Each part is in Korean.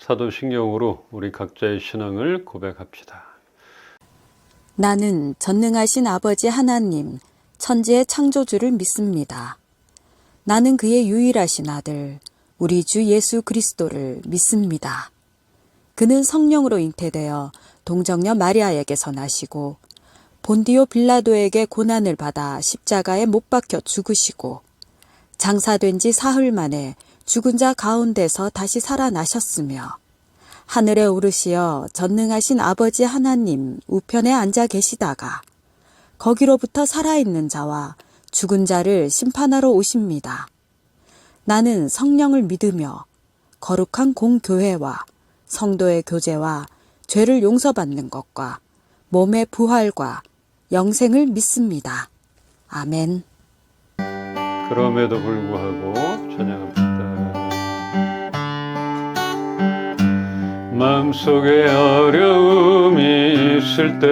사도신경으로 우리 각자의 신앙을 고백합시다. 나는 전능하신 아버지 하나님, 천지의 창조주를 믿습니다. 나는 그의 유일하신 아들, 우리 주 예수 그리스도를 믿습니다. 그는 성령으로 잉태되어 동정녀 마리아에게서 나시고 본디오 빌라도에게 고난을 받아 십자가에 못 박혀 죽으시고 장사된 지 사흘 만에 죽은 자 가운데서 다시 살아나셨으며 하늘에 오르시어 전능하신 아버지 하나님 우편에 앉아 계시다가 거기로부터 살아있는 자와 죽은 자를 심판하러 오십니다. 나는 성령을 믿으며 거룩한 공교회와 성도의 교제와 죄를 용서받는 것과 몸의 부활과 영생을 믿습니다. 아멘. 그럼에도 불구하고 찬양합시다. 마음속에 어려움이 있을 때,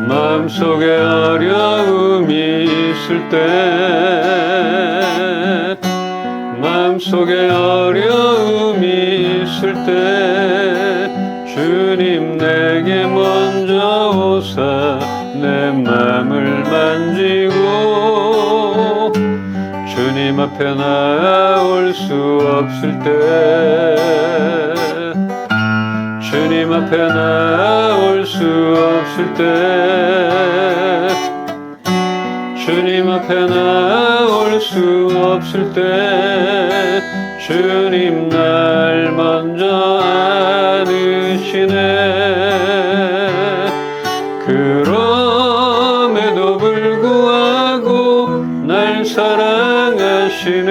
마음속에 어려움이 있을 때, 마음속에 어려움이 있을 때 주님 내게 먼저 오사 내 마음을 만지고 주님 앞에 나올 수 없을 때, 주님 앞에 나올 수 없을 때, 주님 앞에 나올 수 없을 때 주님 날 먼저 안으시네. 그럼에도 불구하고 날 사랑하시는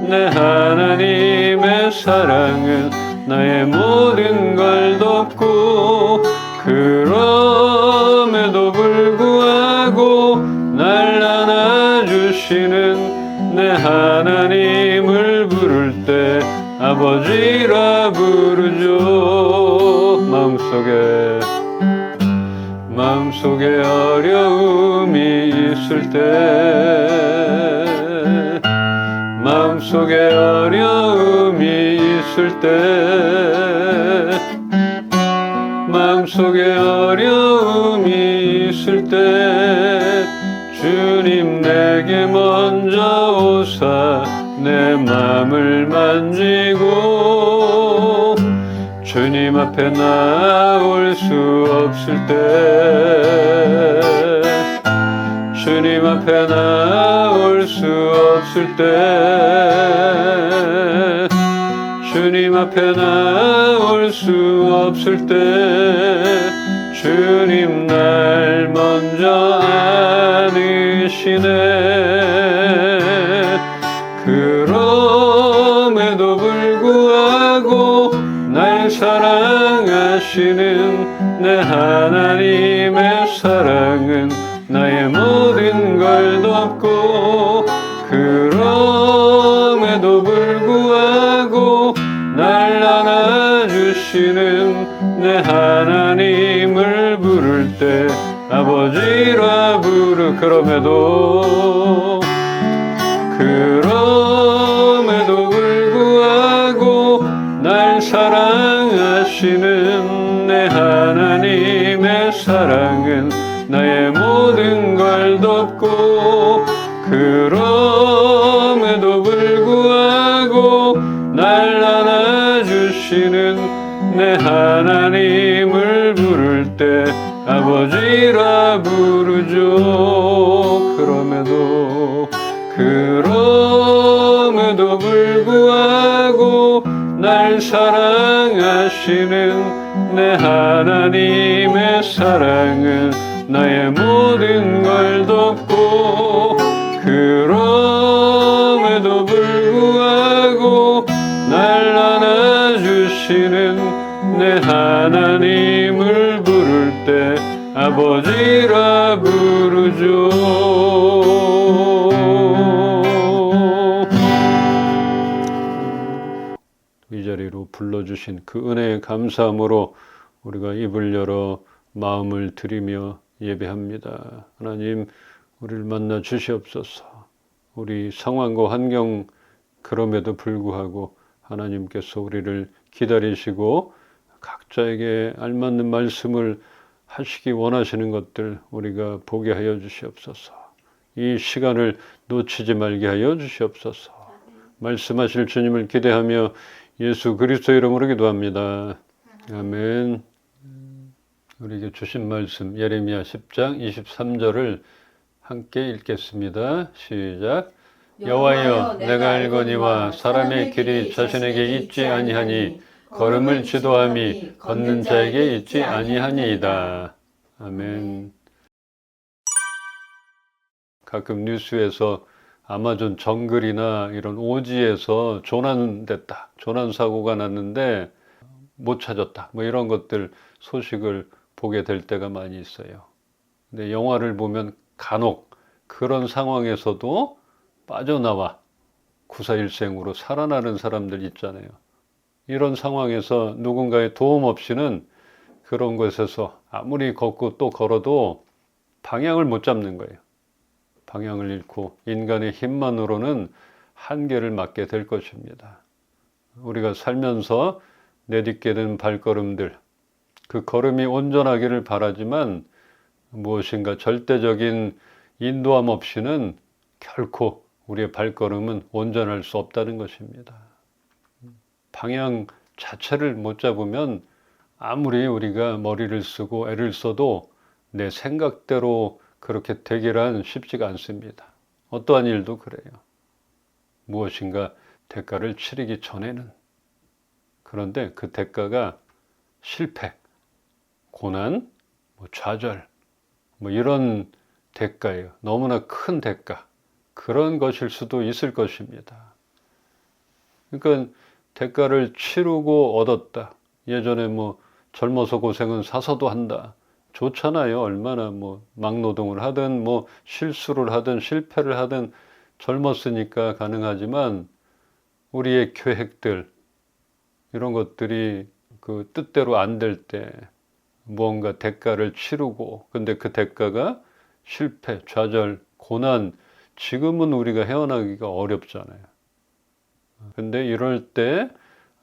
내 하나님의 사랑은 나의 모든 걸 덮고, 그럼에도 불구하고 날 안아주시는 내 하나님을 부를 때 아버지라 부르죠. 마음속에 어려움이 있을 때, 마음속에 어려움이 있을 때, 마음속에 어려움이 있을 때 주님 내게 먼저 오사 내 마음을 만지고 주님 앞에 나올 수 없을 때, 주님 앞에 나올 수 없을 때, 주님 앞에 나올 수 없을 때 주님 날 먼저 안으시네. 그럼에도 불구하고 날 사랑하시는 내 하나님의 사랑은 나의 모든 걸 덮고, 그럼에도 불구하고 날 안아주시는 내 하나님을 부를 때 아버지라 그럼에도 불구하고 날 사랑하시는 내 하나님의 사랑은 나의 모든 걸 덮고, 그럼에도 불구하고 날 안아주시는 내 하나님을 부를 때 아버지라 부르죠. 그럼에도 불구하고 날 사랑하시는 내 하나님의 사랑은 나의 모든 걸 덮고, 그럼에도 불구하고 날 안아주시는 내 하나님을 부를 때 아버지라 부르죠. 이 자리로 불러주신 그 은혜에 감사함으로 우리가 입을 열어 마음을 드리며 예배합니다. 하나님, 우리를 만나 주시옵소서. 우리 상황과 환경 그럼에도 불구하고 하나님께서 우리를 기다리시고 각자에게 알맞는 말씀을 하시기 원하시는 것들 우리가 보게 하여 주시옵소서. 이 시간을 놓치지 말게 하여 주시옵소서. 말씀하실 주님을 기대하며 예수 그리스도 이름으로 기도합니다. 아멘. 우리에게 주신 말씀 예레미야 10장 23절을 함께 읽겠습니다. 시작. 여호와여 내가 알거니와 사람의 길이 자신에게 있지 아니하니 걸음을 지도함이 걷는 자에게 있지 아니하니이다. 아멘. 가끔 뉴스에서 아마존 정글이나 이런 오지에서 조난 사고가 났는데 못 찾았다. 뭐 이런 것들 소식을 보게 될 때가 많이 있어요. 근데 영화를 보면 간혹 그런 상황에서도 빠져나와 구사일생으로 살아나는 사람들 있잖아요. 이런 상황에서 누군가의 도움 없이는 그런 곳에서 아무리 걷고 또 걸어도 방향을 못 잡는 거예요. 방향을 잃고 인간의 힘만으로는 한계를 맞게 될 것입니다. 우리가 살면서 내딛게 된 발걸음들, 그 걸음이 온전하기를 바라지만 무엇인가 절대적인 인도함 없이는 결코 우리의 발걸음은 온전할 수 없다는 것입니다. 방향 자체를 못 잡으면 아무리 우리가 머리를 쓰고 애를 써도 내 생각대로 그렇게 되기란 쉽지가 않습니다. 어떠한 일도 그래요. 무엇인가 대가를 치르기 전에는. 그런데 그 대가가 실패, 고난, 좌절, 이런 대가예요. 너무나 큰 대가. 그런 것일 수도 있을 것입니다. 그러니까 대가를 치르고 얻었다. 예전에 젊어서 고생은 사서도 한다. 좋잖아요. 얼마나 막노동을 하든 실수를 하든 실패를 하든 젊었으니까 가능하지만 우리의 계획들 이런 것들이 그 뜻대로 안 될 때 무언가 대가를 치르고 근데 그 대가가 실패, 좌절, 고난 지금은 우리가 헤어나기가 어렵잖아요. 근데 이럴 때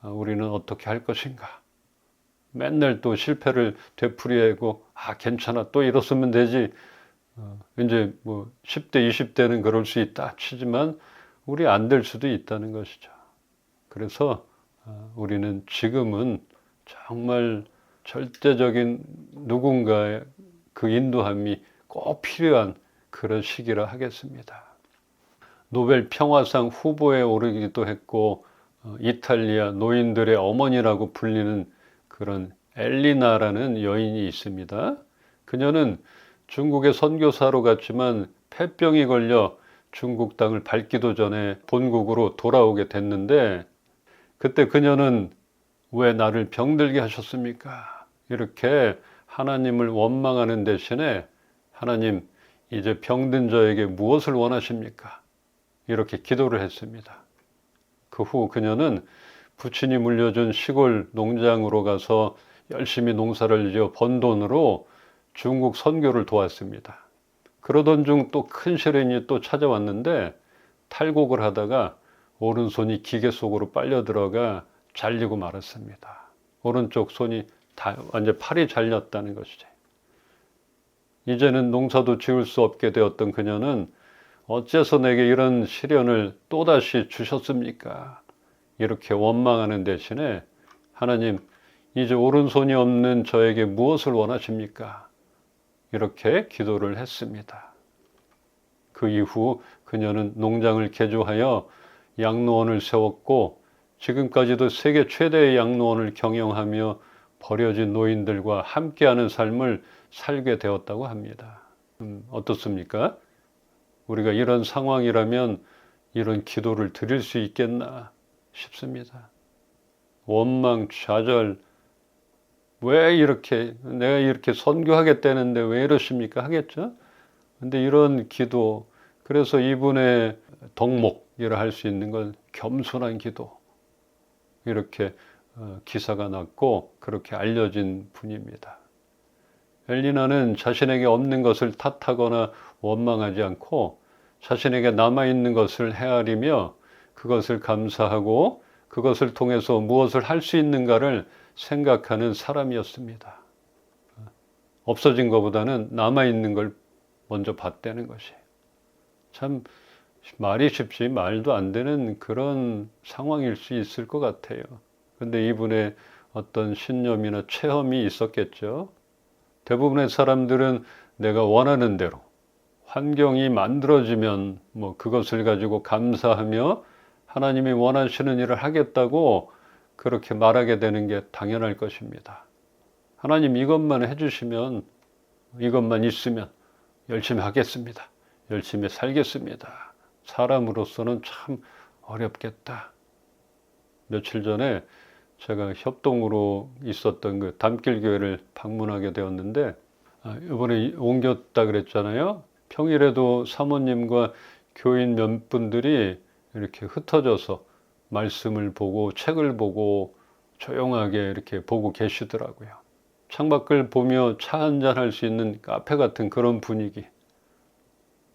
우리는 어떻게 할 것인가? 맨날 또 실패를 되풀이하고 괜찮아 또 이랬으면 되지. 이제 10대, 20대는 그럴 수 있다 치지만 우리 안 될 수도 있다는 것이죠. 그래서 우리는 지금은 정말 절대적인 누군가의 그 인도함이 꼭 필요한 그런 시기라 하겠습니다. 노벨 평화상 후보에 오르기도 했고 이탈리아 노인들의 어머니라고 불리는 그런 엘리나라는 여인이 있습니다. 그녀는 중국의 선교사로 갔지만 폐병이 걸려 중국 땅을 밟기도 전에 본국으로 돌아오게 됐는데 그때 그녀는 왜 나를 병들게 하셨습니까? 이렇게 하나님을 원망하는 대신에 하나님 이제 병든 저에게 무엇을 원하십니까? 이렇게 기도를 했습니다. 그 후 그녀는 부친이 물려준 시골 농장으로 가서 열심히 농사를 지어 번 돈으로 중국 선교를 도왔습니다. 그러던 중 또 큰 시련이 또 찾아왔는데 탈곡을 하다가 오른손이 기계 속으로 빨려 들어가 잘리고 말았습니다. 오른쪽 손이 다 완전 팔이 잘렸다는 것이죠. 이제는 농사도 지을 수 없게 되었던 그녀는 어째서 내게 이런 시련을 또다시 주셨습니까? 이렇게 원망하는 대신에 하나님 이제 오른손이 없는 저에게 무엇을 원하십니까? 이렇게 기도를 했습니다. 그 이후 그녀는 농장을 개조하여 양로원을 세웠고 지금까지도 세계 최대의 양로원을 경영하며 버려진 노인들과 함께하는 삶을 살게 되었다고 합니다. 어떻습니까? 우리가 이런 상황이라면 이런 기도를 드릴 수 있겠나 싶습니다. 원망, 좌절, 왜 이렇게 내가 이렇게 선교하겠다는데 왜 이러십니까? 하겠죠? 근데 이런 기도, 그래서 이분의 덕목이라 할 수 있는 건 겸손한 기도. 이렇게 기사가 났고 그렇게 알려진 분입니다. 엘리나는 자신에게 없는 것을 탓하거나 원망하지 않고 자신에게 남아있는 것을 헤아리며 그것을 감사하고 그것을 통해서 무엇을 할 수 있는가를 생각하는 사람이었습니다. 없어진 것보다는 남아있는 걸 먼저 봤다는 것이. 참 말이 쉽지 말도 안 되는 그런 상황일 수 있을 것 같아요. 근데 이분의 어떤 신념이나 체험이 있었겠죠. 대부분의 사람들은 내가 원하는 대로 환경이 만들어지면 뭐 그것을 가지고 감사하며 하나님이 원하시는 일을 하겠다고 그렇게 말하게 되는 게 당연할 것입니다. 하나님 이것만 해주시면, 이것만 있으면 열심히 하겠습니다. 열심히 살겠습니다. 사람으로서는 참 어렵겠다. 며칠 전에 제가 협동으로 있었던 그 담길교회를 방문하게 되었는데, 이번에 옮겼다 그랬잖아요. 평일에도 사모님과 교인 몇 분들이 이렇게 흩어져서 말씀을 보고 책을 보고 조용하게 이렇게 보고 계시더라고요. 창밖을 보며 차 한잔 할 수 있는 카페 같은 그런 분위기.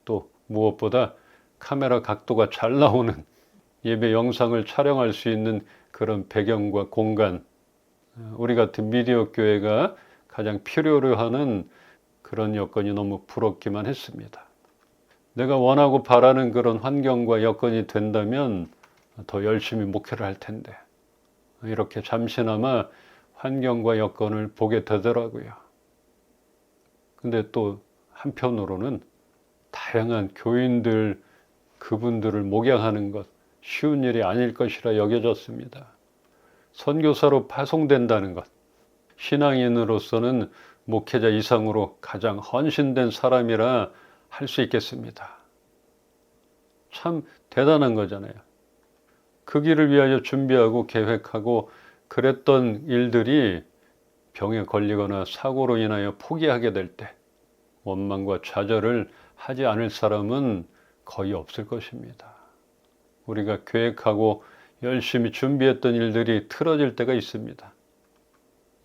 또 무엇보다 카메라 각도가 잘 나오는 예배 영상을 촬영할 수 있는 그런 배경과 공간. 우리 같은 미디어 교회가 가장 필요로 하는 그런 여건이 너무 부럽기만 했습니다. 내가 원하고 바라는 그런 환경과 여건이 된다면 더 열심히 목회를 할 텐데, 이렇게 잠시나마 환경과 여건을 보게 되더라고요. 근데 또 한편으로는 다양한 교인들, 그분들을 목양하는 것 쉬운 일이 아닐 것이라 여겨졌습니다. 선교사로 파송된다는 것, 신앙인으로서는 목회자 이상으로 가장 헌신된 사람이라 할 수 있겠습니다. 참 대단한 거잖아요. 그 길을 위하여 준비하고 계획하고 그랬던 일들이 병에 걸리거나 사고로 인하여 포기하게 될 때 원망과 좌절을 하지 않을 사람은 거의 없을 것입니다. 우리가 계획하고 열심히 준비했던 일들이 틀어질 때가 있습니다.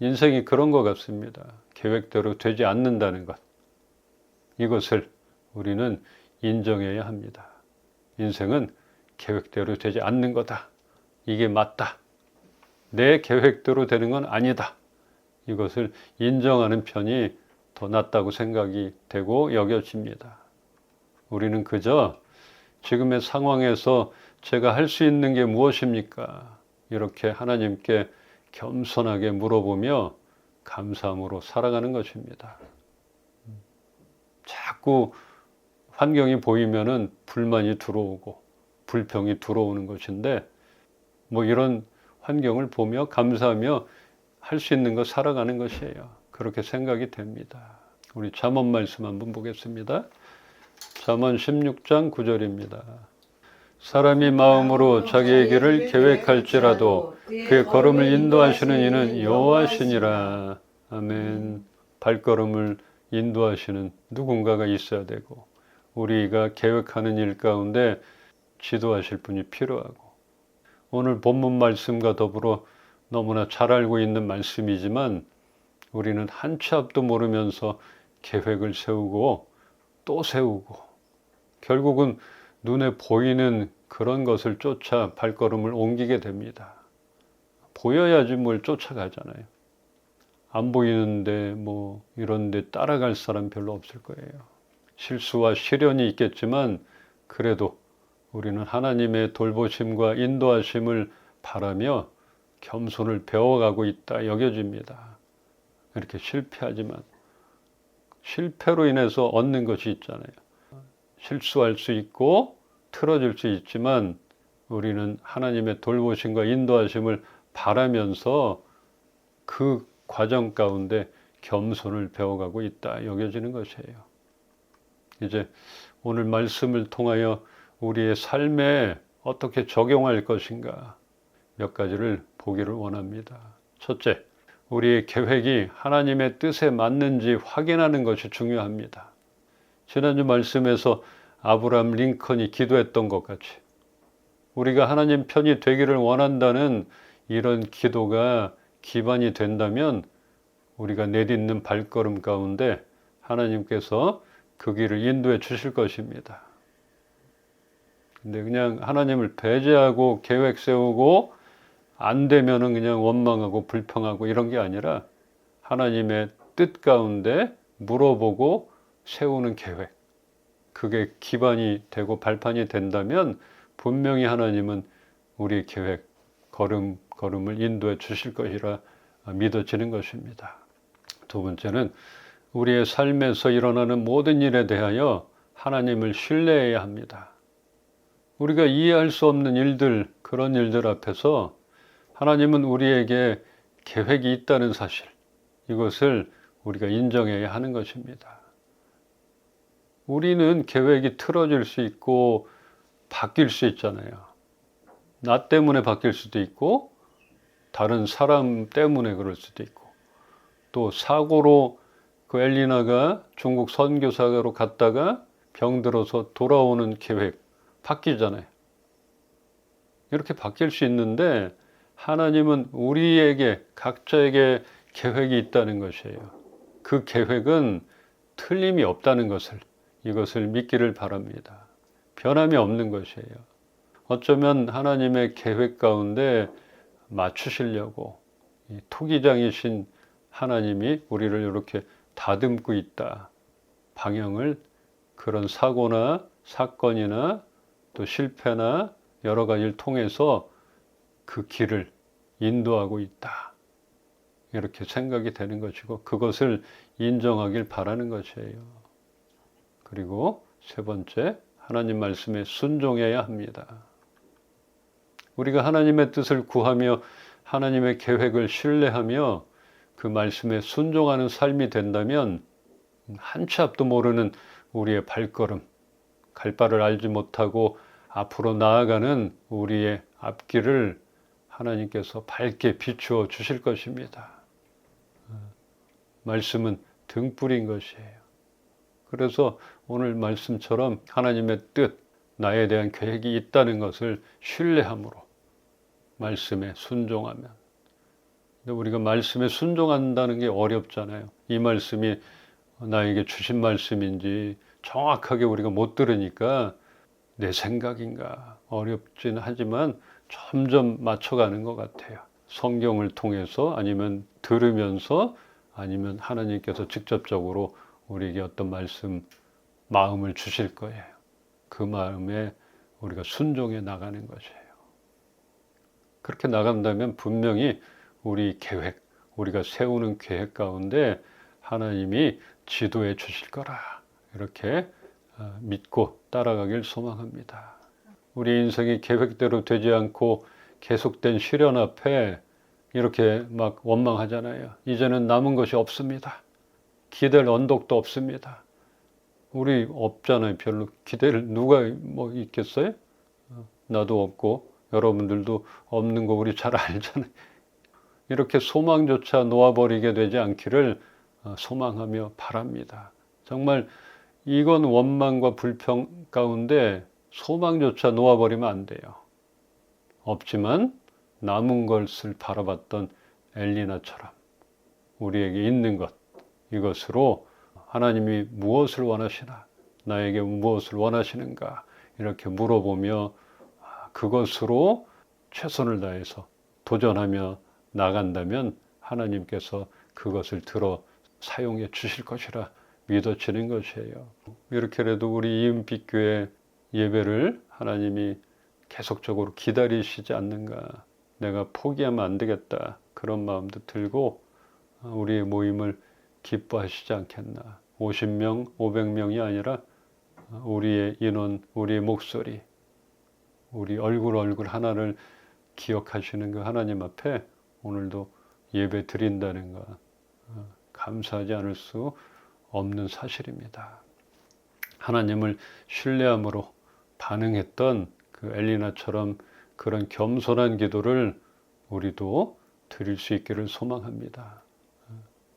인생이 그런 것 같습니다. 계획대로 되지 않는다는 것. 이것을 우리는 인정해야 합니다. 인생은 계획대로 되지 않는 거다. 이게 맞다. 내 계획대로 되는 건 아니다. 이것을 인정하는 편이 더 낫다고 생각이 되고 여겨집니다. 우리는 그저 지금의 상황에서 제가 할 수 있는 게 무엇입니까? 이렇게 하나님께 겸손하게 물어보며 감사함으로 살아가는 것입니다. 자꾸 환경이 보이면은 불만이 들어오고 불평이 들어오는 것인데, 뭐 이런 환경을 보며 감사하며 할 수 있는 거 살아가는 것이에요. 그렇게 생각이 됩니다. 우리 잠언 말씀 한번 보겠습니다. 잠언 16장 9절입니다. 사람이 마음으로 자기의 길을 계획할지라도 그의 걸음을 인도하시는 이는 여호와시니라. 아멘. 발걸음을 인도하시는 누군가가 있어야 되고, 우리가 계획하는 일 가운데 지도하실 분이 필요하고, 오늘 본문 말씀과 더불어 너무나 잘 알고 있는 말씀이지만 우리는 한 치 앞도 모르면서 계획을 세우고 또 세우고 결국은 눈에 보이는 그런 것을 쫓아 발걸음을 옮기게 됩니다. 보여야지 뭘 쫓아가잖아요. 안 보이는데 뭐 이런 데 따라갈 사람 별로 없을 거예요. 실수와 시련이 있겠지만 그래도 우리는 하나님의 돌보심과 인도하심을 바라며 겸손을 배워가고 있다 여겨집니다. 이렇게 실패하지만 실패로 인해서 얻는 것이 있잖아요. 실수할 수 있고 틀어질 수 있지만 우리는 하나님의 돌보심과 인도하심을 바라면서 그 과정 가운데 겸손을 배워가고 있다 여겨지는 것이에요. 이제 오늘 말씀을 통하여 우리의 삶에 어떻게 적용할 것인가 몇 가지를 보기를 원합니다. 첫째, 우리의 계획이 하나님의 뜻에 맞는지 확인하는 것이 중요합니다. 지난주 말씀에서 아브라함 링컨이 기도했던 것 같이 우리가 하나님 편이 되기를 원한다는 이런 기도가 기반이 된다면 우리가 내딛는 발걸음 가운데 하나님께서 그 길을 인도해 주실 것입니다. 근데 그냥 하나님을 배제하고 계획 세우고 안 되면은 그냥 원망하고 불평하고 이런 게 아니라 하나님의 뜻 가운데 물어보고 세우는 계획. 그게 기반이 되고 발판이 된다면 분명히 하나님은 우리의 계획, 걸음을 인도해 주실 것이라 믿어지는 것입니다. 두 번째는 우리의 삶에서 일어나는 모든 일에 대하여 하나님을 신뢰해야 합니다. 우리가 이해할 수 없는 일들, 그런 일들 앞에서 하나님은 우리에게 계획이 있다는 사실, 이것을 우리가 인정해야 하는 것입니다. 우리는 계획이 틀어질 수 있고 바뀔 수 있잖아요. 나 때문에 바뀔 수도 있고 다른 사람 때문에 그럴 수도 있고 또 사고로 그 엘리나가 중국 선교사로 갔다가 병들어서 돌아오는 계획 바뀌잖아요. 이렇게 바뀔 수 있는데 하나님은 우리에게 각자에게 계획이 있다는 것이에요. 그 계획은 틀림이 없다는 것을 이것을 믿기를 바랍니다. 변함이 없는 것이에요. 어쩌면 하나님의 계획 가운데 맞추시려고 이 토기장이신 하나님이 우리를 이렇게 다듬고 있다. 방향을 그런 사고나 사건이나 또 실패나 여러 가지를 통해서 그 길을 인도하고 있다. 이렇게 생각이 되는 것이고 그것을 인정하길 바라는 것이에요. 그리고 세 번째, 하나님 말씀에 순종해야 합니다. 우리가 하나님의 뜻을 구하며 하나님의 계획을 신뢰하며 그 말씀에 순종하는 삶이 된다면 한 치 앞도 모르는 우리의 발걸음, 갈 바를 알지 못하고 앞으로 나아가는 우리의 앞길을 하나님께서 밝게 비추어 주실 것입니다. 말씀은 등불인 것이에요. 그래서 오늘 말씀처럼 하나님의 뜻, 나에 대한 계획이 있다는 것을 신뢰함으로 말씀에 순종하면. 근데 우리가 말씀에 순종한다는 게 어렵잖아요. 이 말씀이 나에게 주신 말씀인지 정확하게 우리가 못 들으니까 내 생각인가 어렵진 하지만 점점 맞춰가는 것 같아요. 성경을 통해서 아니면 들으면서 아니면 하나님께서 직접적으로 우리에게 어떤 말씀, 마음을 주실 거예요. 그 마음에 우리가 순종해 나가는 것이에요. 그렇게 나간다면 분명히 우리 계획, 우리가 세우는 계획 가운데 하나님이 지도해 주실 거라. 이렇게 믿고 따라가길 소망합니다. 우리 인생이 계획대로 되지 않고 계속된 시련 앞에 이렇게 막 원망하잖아요. 이제는 남은 것이 없습니다. 기댈 언덕도 없습니다. 우리 없잖아요. 별로 기댈 누가 뭐 있겠어요? 나도 없고 여러분들도 없는 거 우리 잘 알잖아요. 이렇게 소망조차 놓아버리게 되지 않기를 소망하며 바랍니다. 정말 이건 원망과 불평 가운데 소망조차 놓아버리면 안 돼요. 없지만 남은 것을 바라봤던 엘리나처럼 우리에게 있는 것, 이것으로 하나님이 무엇을 원하시나, 나에게 무엇을 원하시는가 이렇게 물어보며 그것으로 최선을 다해서 도전하며 나간다면 하나님께서 그것을 들어 사용해 주실 것이라 믿어지는 것이에요. 이렇게라도 우리 이은빛교회 예배를 하나님이 계속적으로 기다리시지 않는가, 내가 포기하면 안 되겠다 그런 마음도 들고 우리의 모임을 기뻐하시지 않겠나. 50명, 500명이 아니라 우리의 인원, 우리의 목소리, 우리 얼굴 하나를 기억하시는 그 하나님 앞에 오늘도 예배 드린다는 것 감사하지 않을 수 없는 사실입니다. 하나님을 신뢰함으로 반응했던 그 엘리나처럼 그런 겸손한 기도를 우리도 드릴 수 있기를 소망합니다.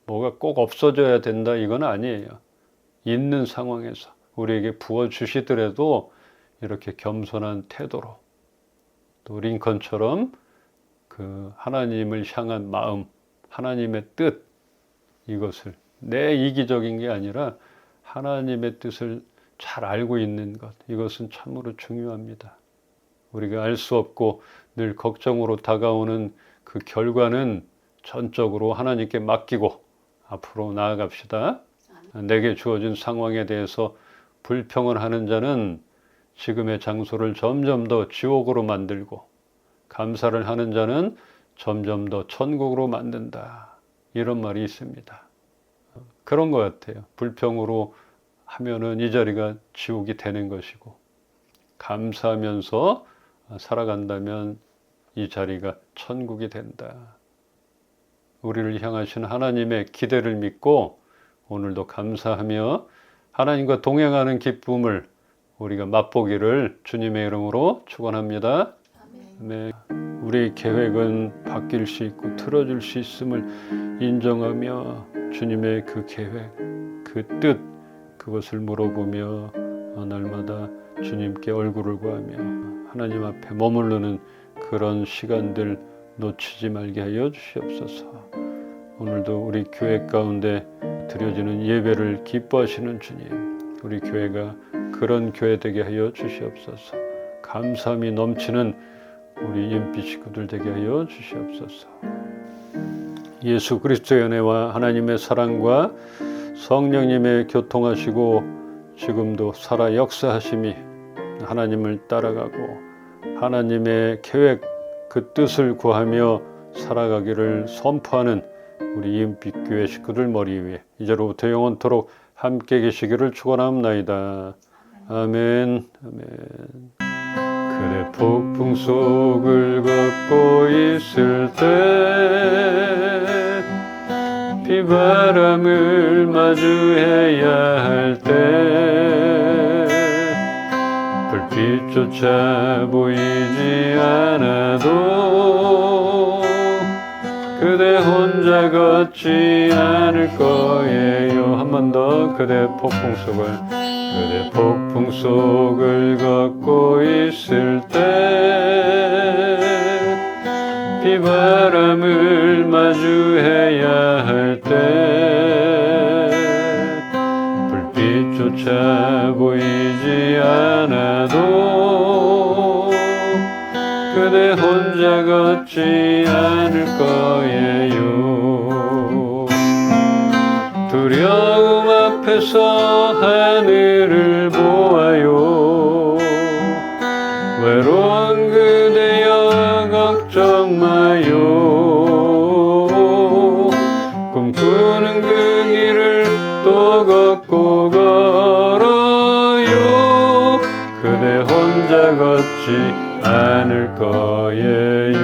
뭐가 꼭 없어져야 된다 이건 아니에요. 있는 상황에서 우리에게 부어주시더라도 이렇게 겸손한 태도로 또 링컨처럼 그 하나님을 향한 마음, 하나님의 뜻, 이것을 내 이기적인 게 아니라 하나님의 뜻을 잘 알고 있는 것, 이것은 참으로 중요합니다. 우리가 알 수 없고 늘 걱정으로 다가오는 그 결과는 전적으로 하나님께 맡기고 앞으로 나아갑시다. 내게 주어진 상황에 대해서 불평을 하는 자는 지금의 장소를 점점 더 지옥으로 만들고, 감사를 하는 자는 점점 더 천국으로 만든다. 이런 말이 있습니다. 그런 것 같아요. 불평으로 하면은 이 자리가 지옥이 되는 것이고, 감사하면서 살아간다면 이 자리가 천국이 된다. 우리를 향하신 하나님의 기대를 믿고 오늘도 감사하며 하나님과 동행하는 기쁨을 우리가 맛보기를 주님의 이름으로 축원합니다. 아멘. 우리의 계획은 바뀔 수 있고 틀어질 수 있음을 인정하며 주님의 그 계획, 그 뜻, 그것을 물어보며 날마다 주님께 얼굴을 구하며 하나님 앞에 머무르는 그런 시간들 놓치지 말게 하여 주시옵소서. 오늘도 우리 교회 가운데 드려지는 예배를 기뻐하시는 주님, 우리 교회가 그런 교회 되게 하여 주시옵소서. 감사함이 넘치는 우리 임빛 식구들 되게 하여 주시옵소서. 예수 그리스도의 은혜와 하나님의 사랑과 성령님의 교통하시고 지금도 살아 역사하심이 하나님을 따라가고 하나님의 계획, 그 뜻을 구하며 살아가기를 선포하는 우리 임빛교회 식구들 머리 위에 이제로부터 영원토록 함께 계시기를 축원합나이다. 아멘. 아멘. 그대 폭풍 속을 걷고 있을 때, 비바람을 마주해야 할 때, 불빛조차 보이지 않아도 그대 혼자 걷지 않을 거예요. 한 번 더. 그대 폭풍 속을 걷고 있을 때, 비바람을 마주해야 할 때, 불빛조차 보이지 않아도 그대 혼자 걷지 않을 거예요. 두려움 앞에서 하늘을 보아요. 외로운 그대여 걱정 마요. 꿈꾸는 그 길을 또 걷고 걸어요. 그대 혼자 걷지 않을 거예요.